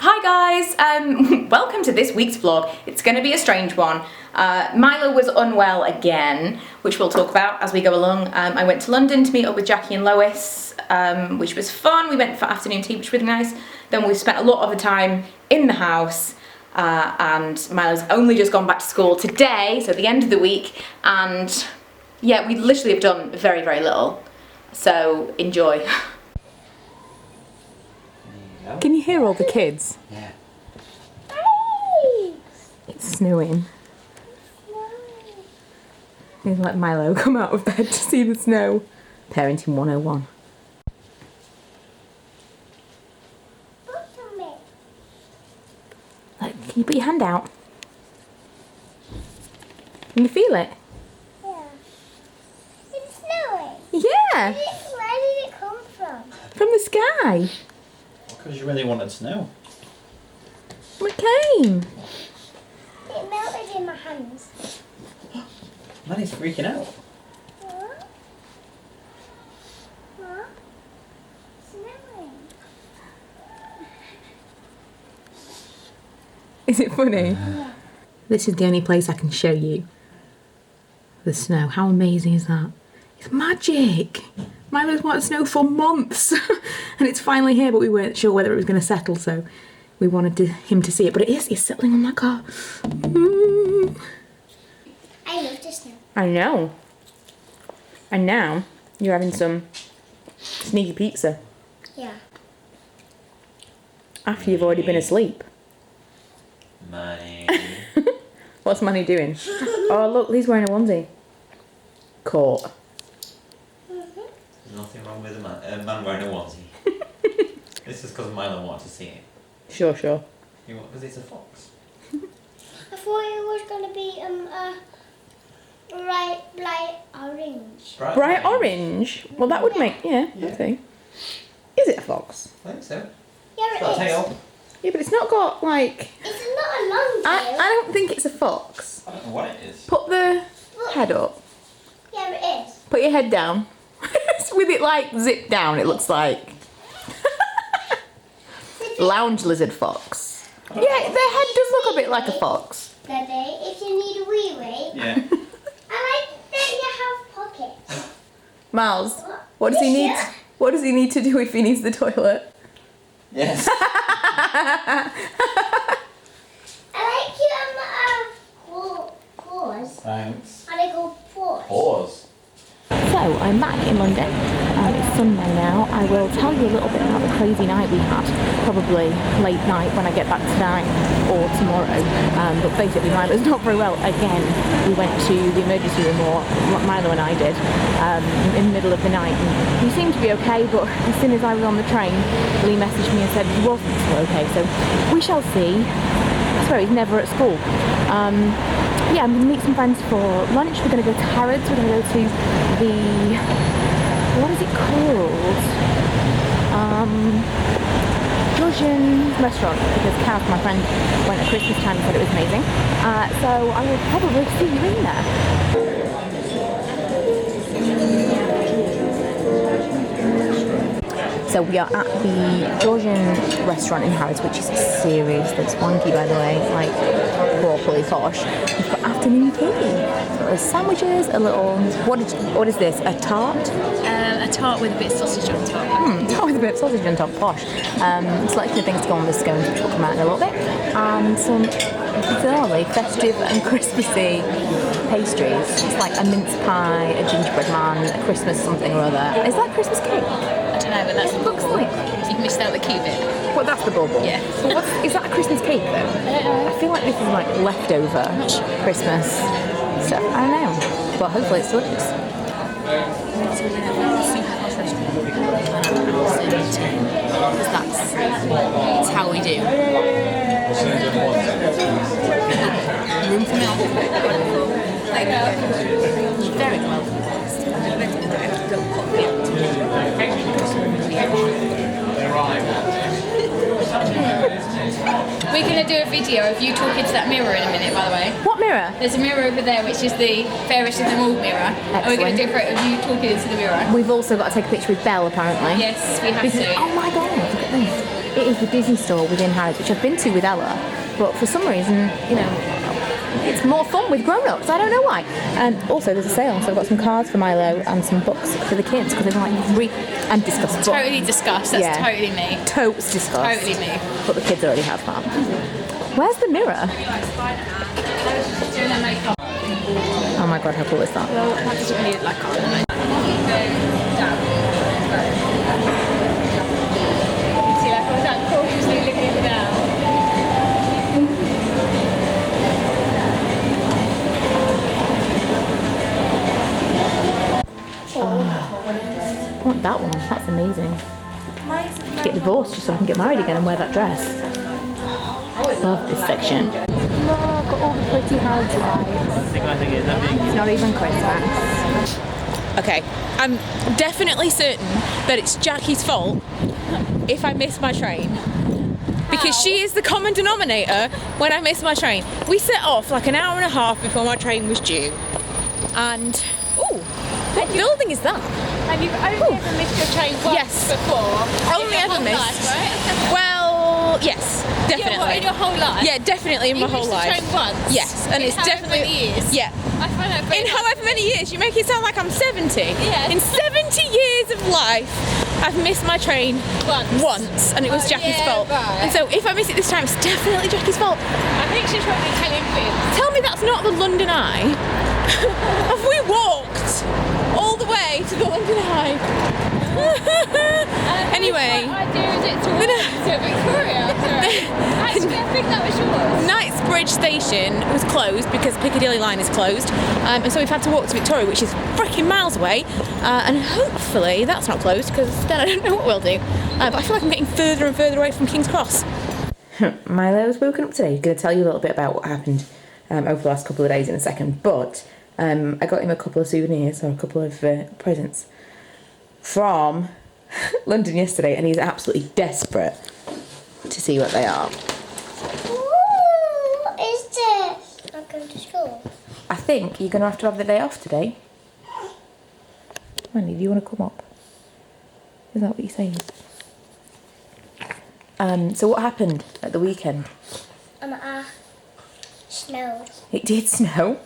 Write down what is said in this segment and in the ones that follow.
Hi guys, welcome to this week's vlog. It's going to be a strange one. Milo was unwell again, which we'll talk about as we go along. I went to London to meet up with Jackie and Lois, which was fun. We went for afternoon tea, which was really nice. Then we spent a lot of the time in the house, and Milo's only just gone back to school today, so at the end of the week, and yeah, we literally have done very, very little. So enjoy. Can you hear all the kids? Yeah. It's snowing. He's let Milo come out of bed to see the snow. Parenting 101. Look, can you put your hand out? Can you feel it? Yeah. It's snowing. Yeah. Where did it come from? From the sky. Because you really wanted snow. It came. It melted in my hands. Manny's freaking out. What? What? Snowing. Is it funny? Yeah. This is the only place I can show you the snow. How amazing is that? It's magic. Milo's wanted snow for months and it's finally here, but we weren't sure whether it was going to settle, so we wanted him to see it. But it is, it's settling on that car. I love the snow. I know. And now you're having some sneaky pizza. Yeah. After you've already been asleep. Manny. What's Manny doing? Oh look, he's wearing a onesie. Caught. There's nothing wrong with a man wearing a onesie. This is because Milo wanted to see it. Sure. Because it's a fox. I thought it was going to be bright orange. Bright orange? Well, that would make, yeah. Okay. Is it a fox? I think so. Yeah, It's got a tail. Yeah, but it's not got, like... It's not a long tail. I don't think it's a fox. I don't know what it is. Put the head up. Yeah, it is. Put your head down. With it, like, zipped down, it looks like. Lounge lizard fox. Yeah, their head does look a bit like a fox. Daddy, if you need a wee. Yeah. I like that you have pockets. Miles, what does he need? What does he need to do if he needs the toilet? Yes. I like your paws. Thanks. And they go paws. Pause. So, I'm back in London. It's Sunday now. I will tell you a little bit about the crazy night we had, probably late night when I get back tonight or tomorrow. But basically Milo's not very well again. We went to the emergency room, or Milo and I did, in the middle of the night. And he seemed to be okay, but as soon as I was on the train, Lee messaged me and said he wasn't so okay. So we shall see. I swear he's never at school. Yeah, I'm going to meet some friends for lunch. We're going to go to HARRODS. We're going to go to the, what is it called? Georgian restaurant, because Kath, my friend, went at Christmas time and said it was amazing. So I will probably see you in there. So we are at the Georgian restaurant in Harrods, which is seriously swanky, by the way, like properly posh. We've got afternoon tea. There's sandwiches, a little, what is this, a tart? A tart with a bit of sausage on top. Tart with a bit of sausage on top, posh. Selection of things to go on the scones, which will come out in a little bit. And some bizarrely festive and Christmassy pastries. It's like a mince pie, a gingerbread man, a Christmas something or other. Is that Christmas cake? I don't know, but that's the Looks like. You've missed out the key bit. Well, that's the bubble. Yeah. So is that a Christmas cake though? I don't know. I feel like this is like leftover Christmas stuff. I don't know. But hopefully it's delicious. So we're going to have a super posh restaurant because that's how we do. Room for milk. Like, very well. We're going to do a video of you talking to that mirror in a minute, by the way. What mirror? There's a mirror over there, which is the fairest of them all mirror. And we're going to do a photo of you talking into the mirror. We've also got to take a picture with Belle, apparently. Yes, we have to. Oh my god, look at this. It is the Disney store within Harrods, which I've been to with Ella, but for some reason, you know, it's more fun with grown-ups. I don't know why. And also, there's a sale, so I've got some cards for Milo and some books for the kids because they like read and discuss books. Totally discuss. That's Yeah. totally me. Totes discuss. Totally me. But the kids already have that. Where's the mirror? Doing their makeup. Oh my god, how cool is that? Well, that doesn't really look like art. See, like I was like cautiously looking down. I want that one. That's amazing. Get divorced just so I can get married again and wear that dress. I love this section. Look at all the pretty Harrods lights. It's not even Christmas. Okay, I'm definitely certain that it's Jackie's fault if I miss my train. Because she is the common denominator when I miss my train. We set off like an hour and a half before my train was due. And, ooh, what building is that? And you've only ever missed your train once Yes. before. Only in your ever whole missed. life, right? Well, yes, definitely. Yeah, what, in your whole life? Yeah, definitely in my You whole missed the life. train once? Yes, and In it's however definitely many years? yeah. I find that very In however many years, you make it sound like I'm 70. Yeah. In 70 years of life, I've missed my train once, and it was Oh, Jackie's yeah, fault. right. And so if I miss it this time, it's definitely Jackie's fault. I think she's probably telling fibs. Tell me that's not the London Eye. Have we walked all the way to the London Eye? Anyway. What idea is it towards Victoria? Sorry. Actually, I think that was yours. Knightsbridge station was closed because Piccadilly line is closed, and so we've had to walk to Victoria, which is freaking miles away, and hopefully that's not closed because then I don't know what we'll do. But I feel like I'm getting further and further away from King's Cross. Milo's woken up today. He's going to tell you a little bit about what happened over the last couple of days in a second, but I got him a couple of souvenirs or a couple of presents from London yesterday, and he's absolutely desperate to see what they are. Ooh, what is this? I'm going to school. I think you're going to have the day off today. Mandy, do you want to come up? Is that what you're saying? So what happened at the weekend? Snowed. It did snow.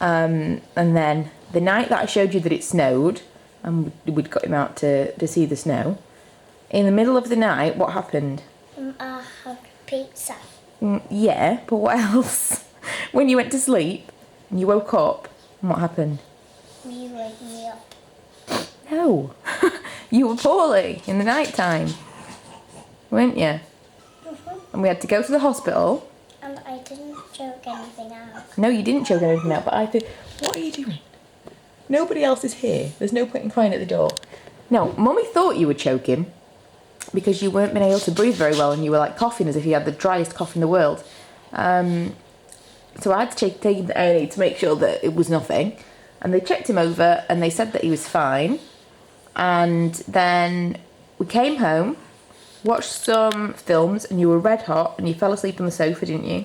And then the night that I showed you that it snowed, and we'd got him out to see the snow, in the middle of the night, what happened? I had pizza. Yeah, but what else? When you went to sleep and you woke up, what happened? You wake me up. No. You were poorly in the night time, weren't you? And we had to go to the hospital. And I didn't choke anything out. No, you didn't choke anything out, but I thought, what are you doing? Nobody else is here. There's no point in crying at the door. No, Mummy thought you were choking because you weren't being able to breathe very well and you were like coughing as if you had the driest cough in the world. So I had to take him to A&E to make sure that it was nothing. And they checked him over and they said that he was fine. And then we came home, watched some films, and you were red hot and you fell asleep on the sofa, didn't you?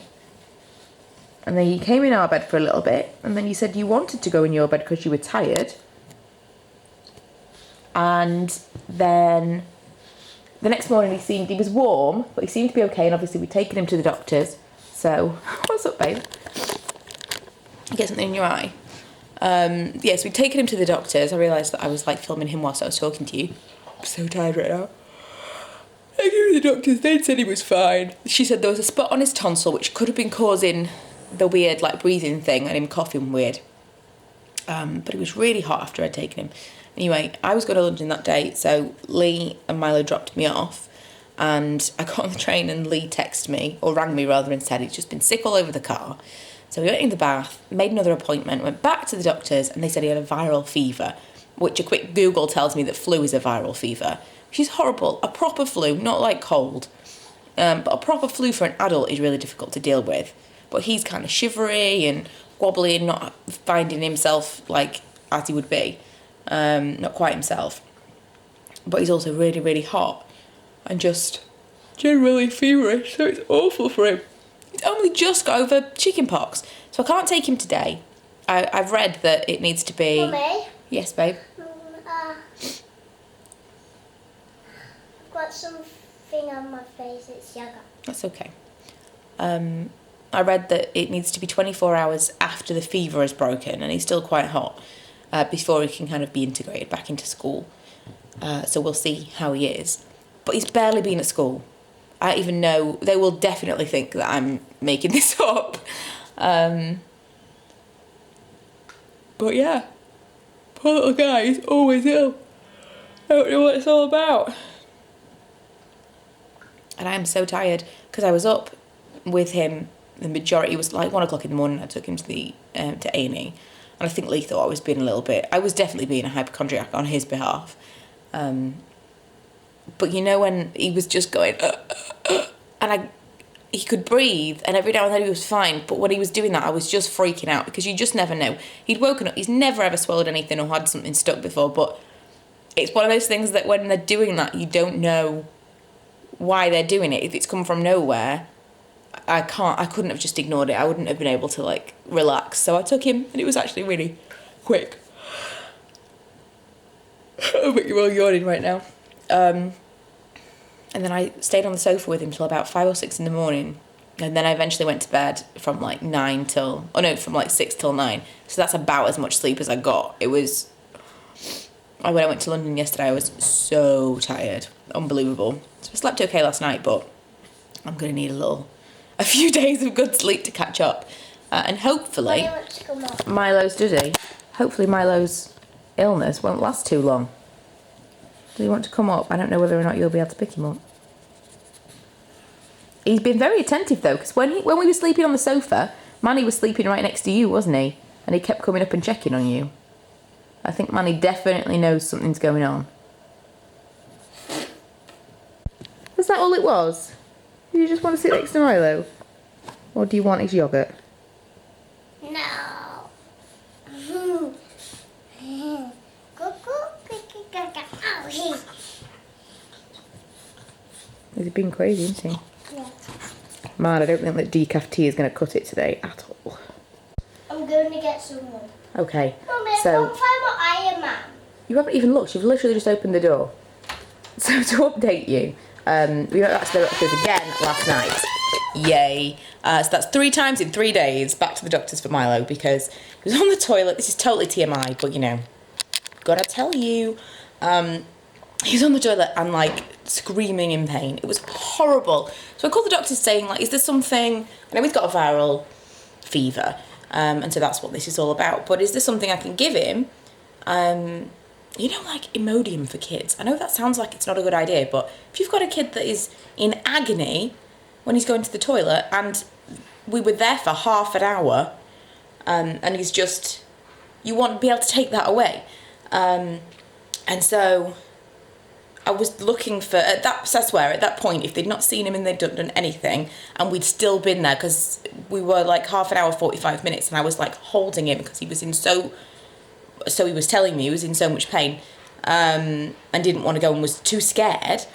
And then you came in our bed for a little bit, and then you said you wanted to go in your bed because you were tired. And then the next morning he was warm, but he seemed to be okay, and obviously we'd taken him to the doctors. So, what's up, babe? You get something in your eye? Yes, we'd taken him to the doctors. I realised that I was like filming him whilst I was talking to you. I'm so tired right now. I came to the doctors, they said he was fine. She said there was a spot on his tonsil which could have been causing the weird like breathing thing and him coughing weird. But it was really hot after I'd taken him. Anyway, I was going to London that day, so Lee and Milo dropped me off, and I got on the train and Lee texted me, or rang me rather, and said he'd just been sick all over the car. So we went in the bath, made another appointment, went back to the doctors, and they said he had a viral fever, which a quick Google tells me that flu is a viral fever, which is horrible. A proper flu, not like cold, but a proper flu for an adult is really difficult to deal with. But he's kind of shivery and wobbly and not finding himself like as he would be, not quite himself. But he's also really, really hot and just generally feverish, so it's awful for him. He's only just got over chickenpox, so I can't take him today. I've read that it needs to be... Mummy? Yes, babe? I've got some thing on my face. It's yogurt. That's okay. I read that it needs to be 24 hours after the fever is broken, and he's still quite hot, before he can kind of be integrated back into school. So we'll see how he is. But he's barely been at school. I don't even know. They will definitely think that I'm making this up. But yeah, poor little guy, he's always ill. I don't know what it's all about. And I am so tired because I was up with him. The majority was like 1 o'clock in the morning. I took him to the to A&E, and I think Lee thought I was being a little bit. I was definitely being a hypochondriac on his behalf. But you know when he was just going, and he could breathe, and every now and then he was fine. But when he was doing that, I was just freaking out because you just never know. He'd woken up. He's never ever swallowed anything or had something stuck before. But it's one of those things that when they're doing that, you don't know why they're doing it. If it's come from nowhere, I couldn't have just ignored it. I wouldn't have been able to like relax. So I took him, and it was actually really quick. But you're all yawning right now. And then I stayed on the sofa with him till about 5 or 6 in the morning. And then I eventually went to bed from like 6 till 9. So that's about as much sleep as I got. It was, when I went to London yesterday, I was so tired. Unbelievable. So I slept okay last night, but I'm going to need a few days of good sleep to catch up. And hopefully, hopefully Milo's illness won't last too long. Do you want to come up? I don't know whether or not you'll be able to pick him up. He's been very attentive though, because when we were sleeping on the sofa, Manny was sleeping right next to you, wasn't he? And he kept coming up and checking on you. I think Manny definitely knows something's going on. Was that all it was? Do you just want to sit next to Milo? Or do you want his yogurt? No. Oh, He's been crazy, isn't he? yeah. Man, I don't think that decaf tea is going to cut it today at all. I'm going to get someone. Okay, Mummy, so what time are Iron Man? you haven't even looked. You've literally just opened the door. So to update you, we went back to the doctors again last night. Yay! So that's 3 times in 3 days back to the doctors for Milo because he was on the toilet. This is totally TMI, but you know, gotta tell you. He was on the toilet and like screaming in pain. It was horrible. So I called the doctors saying like, is there something, I know he's got a viral fever, and so that's what this is all about, but is there something I can give him? You know, like Imodium for kids. I know that sounds like it's not a good idea, but if you've got a kid that is in agony when he's going to the toilet, and we were there for half an hour, and he's just, you want to be able to take that away. And so I was looking for, I swear, at that point, if they'd not seen him and they'd done anything, and we'd still been there, because we were like half an hour, 45 minutes, and I was like holding him, because he was in so he was telling me he was in so much pain, and didn't want to go and was too scared.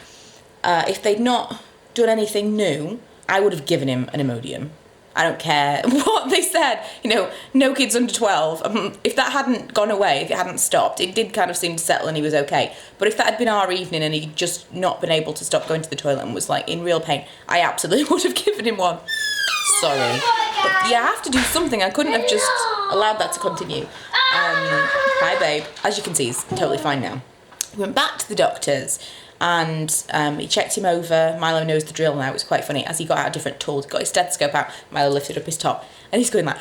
If they'd not done anything new, I would have given him an Imodium. I don't care what they said, you know, no kids under 12. If that hadn't gone away, if it hadn't stopped, it did kind of seem to settle and he was okay. But if that had been our evening and he'd just not been able to stop going to the toilet and was like in real pain, I absolutely would have given him one. Sorry. But yeah, I have to do something. I couldn't have just allowed that to continue. Hi babe. As you can see, he's totally fine now. We went back to the doctors and he checked him over. Milo knows the drill now. It was quite funny. As he got out different tools, got his stethoscope out, Milo lifted up his top and he's going like...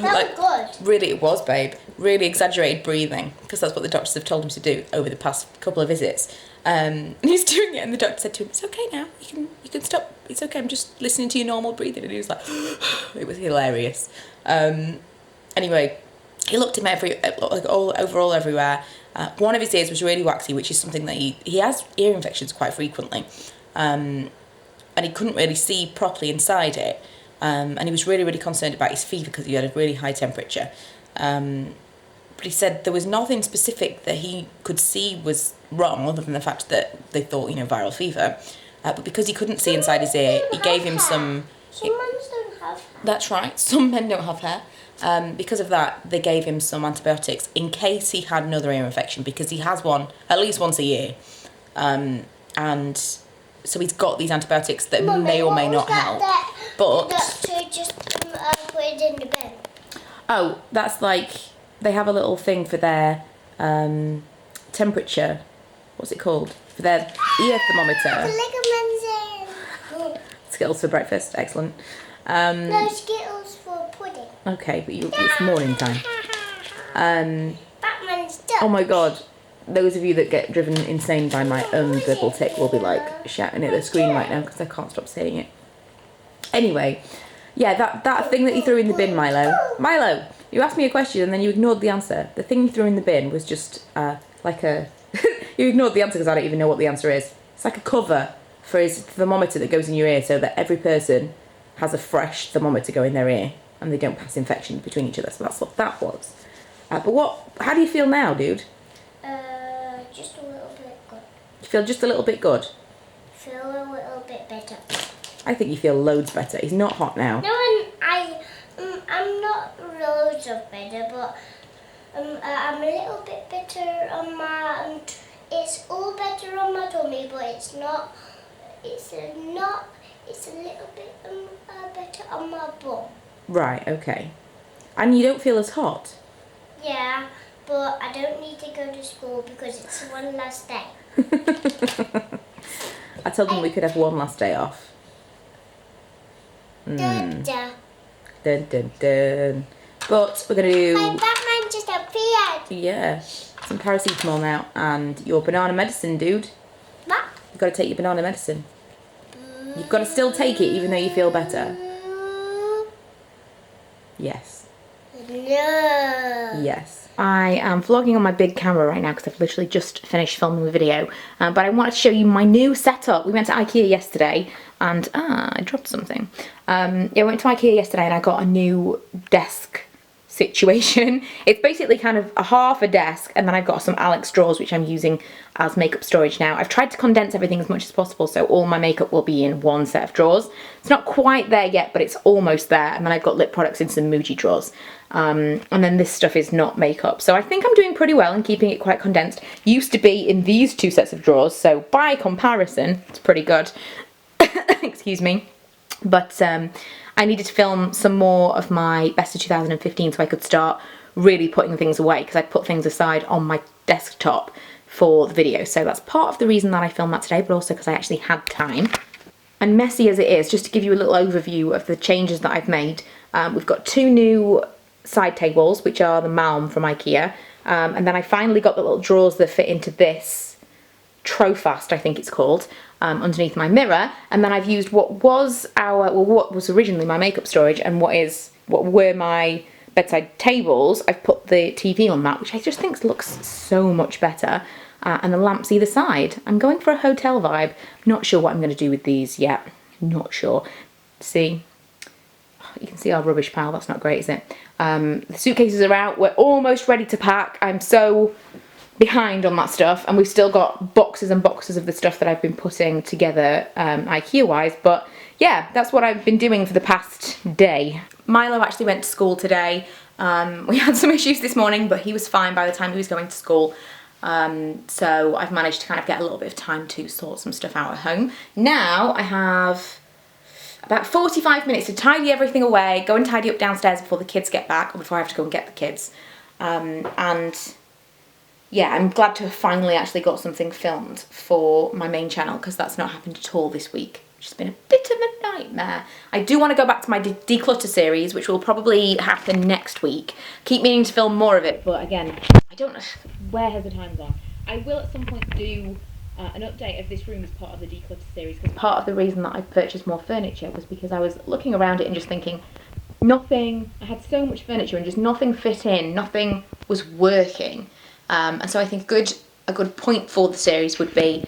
That was good. Really, it was, babe. Really exaggerated breathing, because that's what the doctors have told him to do over the past couple of visits. And he's doing it, and the doctor said to him, "It's okay now. You can stop. It's okay. I'm just listening to your normal breathing." And he was like, it was hilarious. Anyway, he looked him overall everywhere. One of his ears was really waxy, which is something that he has ear infections quite frequently, and he couldn't really see properly inside it. And he was really, really concerned about his fever because he had a really high temperature. But he said there was nothing specific that he could see was wrong, other than the fact that they thought, you know, viral fever. But because he couldn't see inside his ear, he gave him some... Some men don't have hair. That's right, some men don't have hair. Because of that, they gave him some antibiotics in case he had another ear infection, because he has one at least once a year. And and so he's got these antibiotics that Mummy, may or may what not was help. that But the doctor just put it in the bin. oh, that's like they have a little thing for their temperature. What's it called? For their ear thermometer. Ligaments in. Skittles for breakfast. Excellent. No Skittles for pudding. Okay, but it's morning time. Batman's duck. Oh my god. Those of you that get driven insane by my verbal tick will be like shouting at the screen right now because I can't stop saying it. Anyway, yeah, that thing that you threw in the bin, Milo. Milo, you asked me a question and then you ignored the answer. The thing you threw in the bin was just like a... you ignored the answer because I don't even know what the answer is. It's like a cover for his thermometer that goes in your ear so that every person has a fresh thermometer go in their ear and they don't pass infection between each other. So that's what that was. But how do you feel now, dude? Just a little bit good. You feel just a little bit good? Feel a little bit better. I think you feel loads better. He's not hot now. No, I'm not loads of better, but I'm a little bit better on my. It's all better on my tummy, but it's not. It's a little bit better on my bum. Right, okay. And you don't feel as hot? Yeah, but I don't need to go to school because it's one last day. I told them we could have one last day off. Dun, dun. Dun dun dun. But we're going to do... My Batman just appeared. Yeah. Some paracetamol now and your banana medicine, dude. What? You've got to take your banana medicine. You've got to still take it even though you feel better. Yes. No. Yes. I am vlogging on my big camera right now because I've literally just finished filming the video, but I wanted to show you my new setup. We went to IKEA yesterday and I dropped something. Yeah, I went to IKEA yesterday and I got a new desk situation. It's basically kind of a half a desk and then I've got some Alex drawers which I'm using as makeup storage now. I've tried to condense everything as much as possible so all my makeup will be in one set of drawers. It's not quite there yet, but it's almost there. And then I've got lip products in some Muji drawers. And then this stuff is not makeup. So I think I'm doing pretty well in keeping it quite condensed. Used to be in these two sets of drawers, so by comparison, it's pretty good. Excuse me. But I needed to film some more of my best of 2015 so I could start really putting things away because I put things aside on my desktop for the video. So that's part of the reason that I filmed that today, but also because I actually had time. And messy as it is, just to give you a little overview of the changes that I've made, we've got two new side tables, which are the Malm from IKEA, and then I finally got the little drawers that fit into this Trofast, I think it's called, underneath my mirror, and then I've used what was originally my makeup storage and what were my bedside tables. I've put the TV on that, which I just think looks so much better, and the lamps either side. I'm going for a hotel vibe. Not sure what I'm going to do with these yet. Not sure. See, you can see our rubbish pile. That's not great, is it? The suitcases are out. We're almost ready to pack. I'm so behind on that stuff, and we've still got boxes and boxes of the stuff that I've been putting together IKEA wise, but yeah, that's what I've been doing for the past day. Milo actually went to school today. We had some issues this morning, but he was fine by the time he was going to school. So I've managed to kind of get a little bit of time to sort some stuff out at home. Now I have about 45 minutes to tidy everything away, go and tidy up downstairs before the kids get back, or before I have to go and get the kids. And yeah, I'm glad to have finally actually got something filmed for my main channel because that's not happened at all this week, which has been a bit of a nightmare. I do want to go back to my declutter series, which will probably happen next week. Keep meaning to film more of it, but again, I don't know, where has the time gone? I will at some point do an update of this room as part of the declutter series, because part of the reason that I purchased more furniture was because I was looking around it and just thinking, I had so much furniture and just nothing fit in, nothing was working. And so I think a good point for the series would be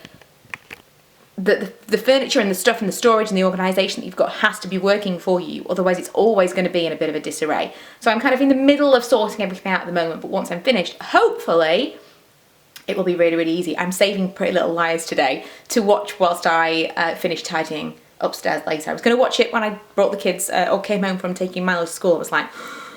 that the furniture and the stuff and the storage and the organisation that you've got has to be working for you, otherwise it's always going to be in a bit of a disarray. So I'm kind of in the middle of sorting everything out at the moment, but once I'm finished, hopefully it will be really, really easy. I'm saving Pretty Little Liars today to watch whilst I finish tidying upstairs later. I was going to watch it when I brought the kids or came home from taking Milo to school. I was like,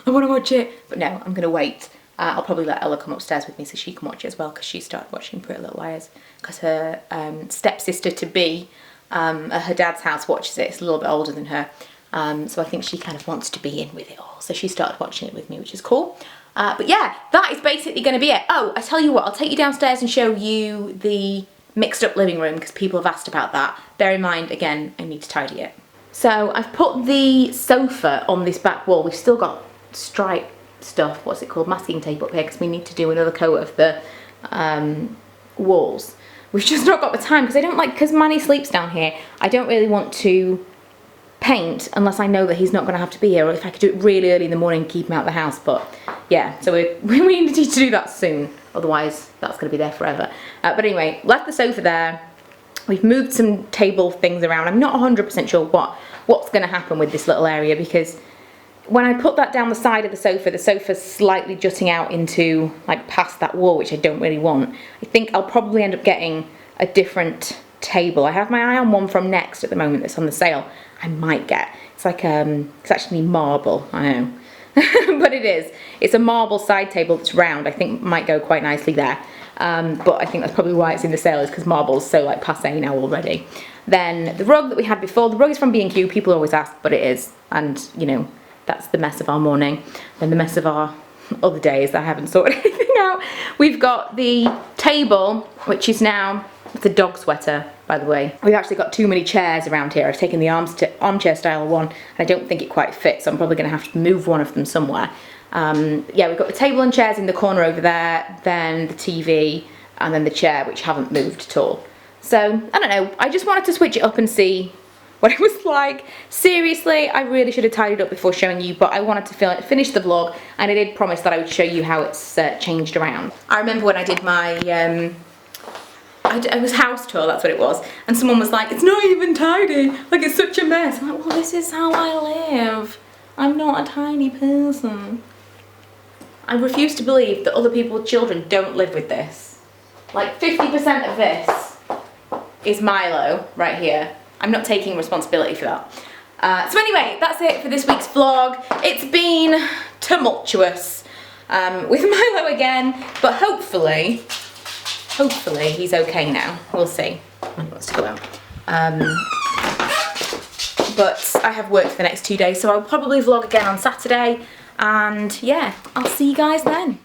I want to watch it, but no, I'm going to wait. I'll probably let Ella come upstairs with me so she can watch it as well, because she started watching Pretty Little Liars because her stepsister-to-be at her dad's house watches it. It's a little bit older than her, so I think she kind of wants to be in with it all. So she started watching it with me, which is cool. But yeah, that is basically going to be it. Oh, I tell you what, I'll take you downstairs and show you the mixed up living room because people have asked about that. Bear in mind, again, I need to tidy it. So I've put the sofa on this back wall. We've still got stripe stuff, what's it called, masking tape up here, because we need to do another coat of the walls. We've just not got the time because I don't like, because Manny sleeps down here, I don't really want to paint unless I know that he's not going to have to be here, or if I could do it really early in the morning and keep him out of the house. But yeah, so we need to do that soon, otherwise that's going to be there forever. But anyway, left the sofa there. We've moved some table things around. I'm not 100% sure what's going to happen with this little area, because when I put that down the side of the sofa's slightly jutting out into, like, past that wall, which I don't really want. I think I'll probably end up getting a different table. I have my eye on one from Next at the moment that's on the sale. I might get. It's like, it's actually marble, I know. But it is. It's a marble side table that's round. I think might go quite nicely there. But I think that's probably why it's in the sale, is because marble's so, like, passé now already. Then the rug that we had before, the rug is from B&Q. People always ask, but it is. And, you know, that's the mess of our morning. Then the mess of our other days that I haven't sorted anything out. We've got the table, which is now, it's a dog sweater, by the way. We've actually got too many chairs around here. I've taken the armchair style one, and I don't think it quite fits, so I'm probably going to have to move one of them somewhere. Yeah, we've got the table and chairs in the corner over there, then the TV, and then the chair, which haven't moved at all. So, I don't know, I just wanted to switch it up and see what it was like. Seriously, I really should have tidied up before showing you, but I wanted to finish the vlog, and I did promise that I would show you how it's changed around. I remember when I did my, it was house tour, that's what it was, and someone was like, it's not even tidy, like it's such a mess. I'm like, well, this is how I live. I'm not a tidy person. I refuse to believe that other people with children don't live with this. Like 50% of this is Milo right here. I'm not taking responsibility for that. So anyway, that's it for this week's vlog. It's been tumultuous with Milo again, but hopefully he's okay now. We'll see when he wants to go out. But I have work for the next 2 days, so I'll probably vlog again on Saturday, and yeah, I'll see you guys then.